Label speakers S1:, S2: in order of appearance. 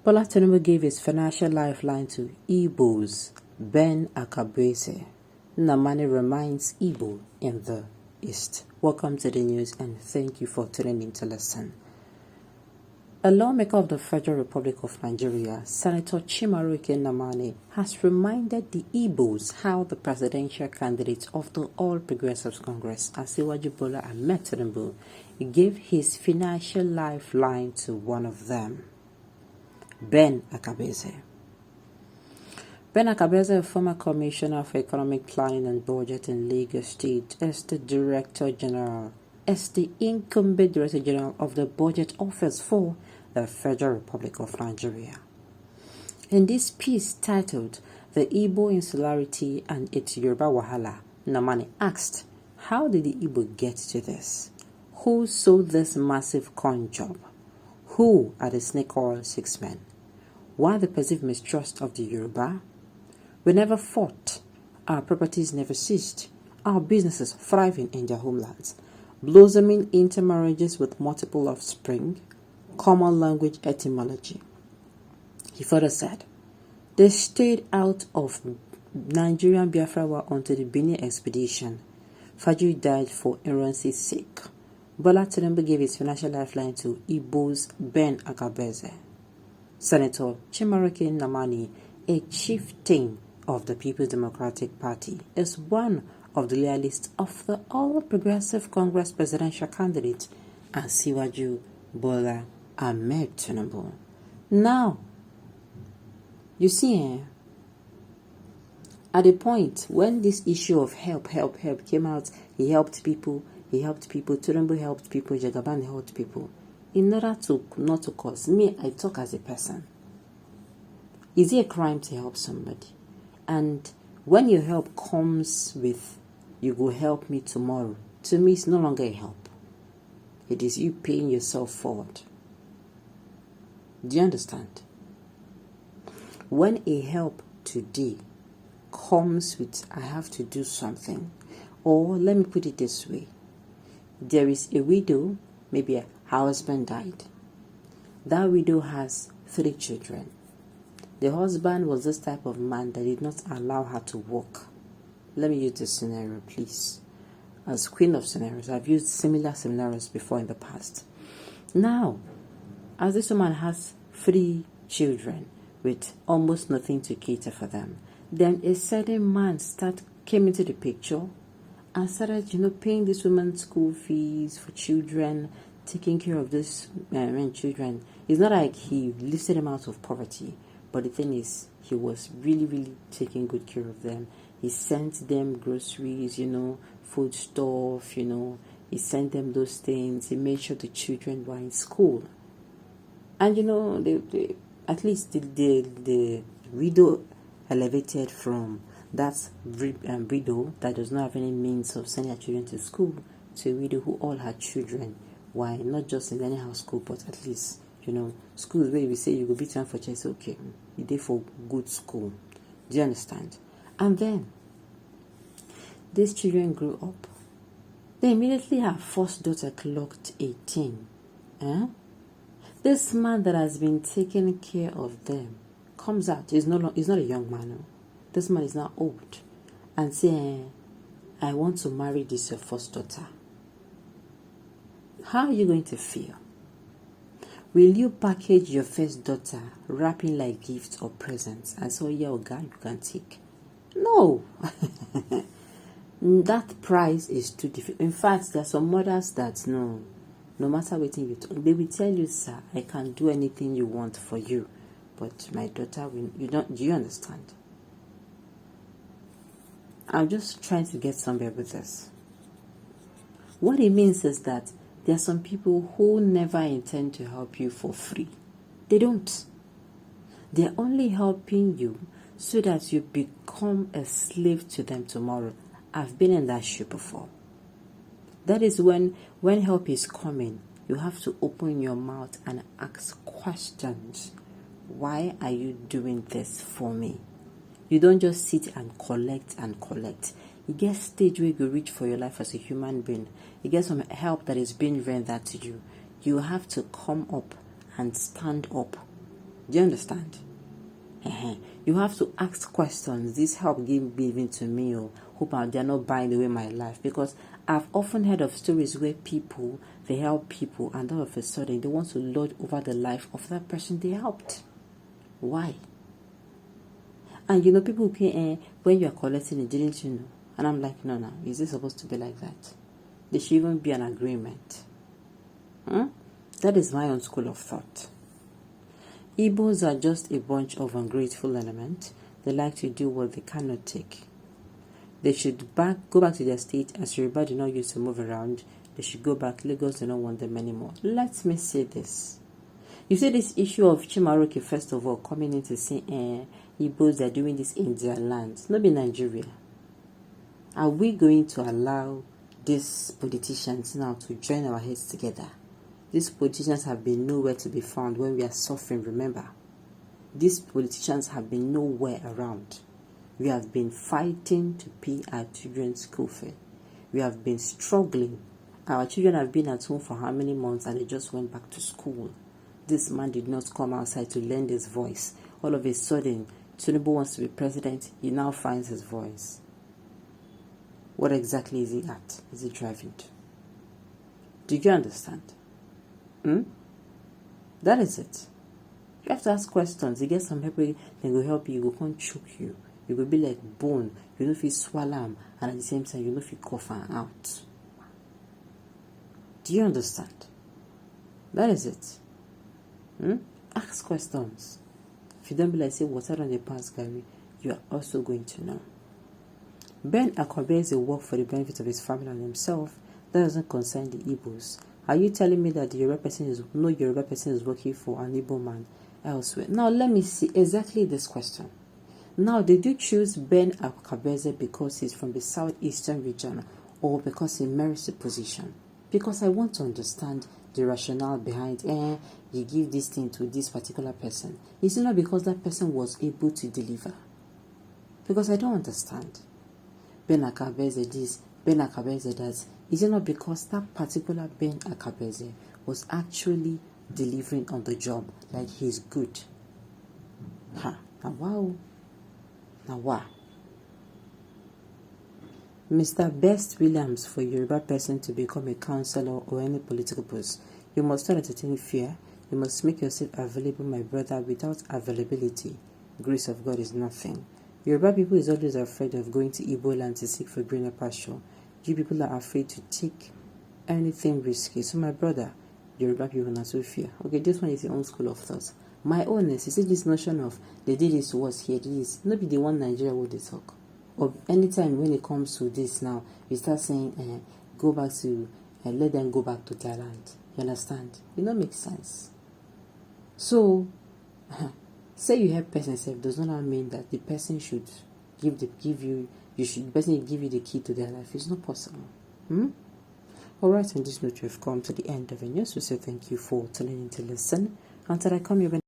S1: Bola Tinubu gave his financial lifeline to Igbos, Ben Akabueze. Namani reminds Igbo in the East. Welcome to the news and thank you for tuning in to listen. A lawmaker of the Federal Republic of Nigeria, Senator Chimaroke Namani, has reminded the Igbos how the presidential candidate of the All Progressives Congress, Asiwaju Bola Ahmed Tinubu, gave his financial lifeline to one of them, Ben Akabueze. Ben Akabueze, a former Commissioner for Economic Planning and Budget in Lagos State, is the incumbent Director General of the Budget Office for the Federal Republic of Nigeria. In this piece titled The Igbo Insularity and its Yoruba Wahala, Namani asked, how did the Igbo get to this? Who sold this massive con job? Who are the snake oil 6 men? Why the perceived mistrust of the Yoruba? We never fought. Our properties never ceased. Our businesses thriving in their homelands. Blossoming intermarriages with multiple offspring. Common language etymology. He further said, they stayed out of Nigerian Biafra war until the Benin expedition. Faju died for Iran's sake. Bola Tinubu gave his financial lifeline to Igbo's Ben Akabueze. Senator Chimaroke Namani, a chieftain of the People's Democratic Party, is one of the loyalists of the All Progressive Congress presidential candidate, Asiwaju Bola Ahmed Tinubu. Now, you see, at the point when this issue of help came out, he helped people, Tinubu helped people, Jagaban helped people. In order to not to cause me, I talk as a person. Is it a crime to help somebody? And when your help comes with, you go help me tomorrow, to me it's no longer a help. It is you paying yourself forward. Do you understand? When a help today comes with, I have to do something, or let me put it this way, there is a widow, maybe her husband died. That widow has 3 children. The husband was this type of man that did not allow her to work. Let me use this scenario, please. As queen of scenarios, I've used similar scenarios before in the past. Now, as this woman has 3 children with almost nothing to cater for them, then a certain man came into the picture and started, paying this woman's school fees for children, taking care of this children. It's not like he lifted them out of poverty, but the thing is, he was really taking good care of them. He sent them groceries, food stuff, he sent them those things. He made sure the children were in school. And at least the widow elevated from that widow that does not have any means of sending her children to school to a widow who all her children were not just in any house school, but at least, schools where we say you go beat them for chess, okay, you did for good school. Do you understand? And then these children grew up. They immediately her first daughter clocked 18. This man that has been taking care of them comes out. He's not a young man. No. This man is now old. And say, I want to marry this your first daughter. How are you going to feel? Will you package your first daughter, wrapping like gifts or presents, and so yeah, guy you can take? No. That price is too difficult. In fact, there are some mothers that no matter what you do, they will tell you, sir, I can do anything you want for you, but my daughter will. Do you understand? I'm just trying to get somewhere with this. What it means is that there are some people who never intend to help you for free. They don't. They're only helping you so that you become a slave to them tomorrow. I've been in that shoe before. That is when help is coming, you have to open your mouth and ask questions. Why are you doing this for me? You don't just sit and collect. You get stage where you reach for your life as a human being. You get some help that is being rendered to you. You have to come up and stand up Do you understand? You have to ask questions. This help given to me, or hope they're not buying away my life. Because I've often heard of stories where people, they help people, and all of a sudden they want to lord over the life of that person they helped. Why? And people pay when you are collecting it, didn't you know? And I'm like, no, is it supposed to be like that? There should even be an agreement. That is my own school of thought. Igbos are just a bunch of ungrateful elements. They like to do what they cannot take. They should go back to their state, as Yoruba do not used to move around. They should go back. Lagos do not want them anymore. Let me say this. You see this issue of Chimaroke, first of all, coming in to say, Igbos are doing this in their land. Not be Nigeria. Are we going to allow these politicians now to join our heads together? These politicians have been nowhere to be found when we are suffering, remember. These politicians have been nowhere around. We have been fighting to pay our children's school fee. We have been struggling. Our children have been at home for how many months and they just went back to school. This man did not come outside to lend his voice. All of a sudden, Tinubu wants to be president. He now finds his voice. What exactly is he at? Is he driving to? Do you understand? That is it. You have to ask questions. You get some people, they will help you, they can't choke you. You will be like bone. You know if you swallow them, and at the same time, you know if you cough them out. Do you understand? That is it. Ask questions. If you don't be like, say, water on the pass, Gary, you are also going to know. Ben Akabueze work for the benefit of his family and himself. That doesn't concern the Igbos. Are you telling me that the Yoruba person is working for an Igbo man elsewhere? Now let me see exactly this question. Now, did you choose Ben Akabueze because he's from the southeastern region or because he merits the position? Because I want to understand the rationale behind you give this thing to this particular person. Is it not because that person was able to deliver? Because I don't understand. Ben Akabueze this, Ben Akabueze that. Is it not because that particular Ben Akabueze was actually delivering on the job, like he's good? Now wow. Mr. Best Williams, for Yoruba person to become a councillor or any political post, you must not entertain fear. You must make yourself available, my brother. Without availability, grace of God is nothing. Yoruba people is always afraid of going to Igbo land to seek for greener pasture. You people are afraid to take anything risky. So my brother, Yoruba people not so fear. Okay, this one is your own school of thought. My own is, you see this notion of they did this to us here, this. Not be the one Nigeria would they talk. Or anytime when it comes to this now, we start saying, go back to, let them go back to their land. You understand? It don't make sense. So, say you help person self does not mean that the person should the person give you the key to their life. It's not possible. Alright, on this note, you have come to the end of the news. We say thank you for tuning in to listen. Until I come here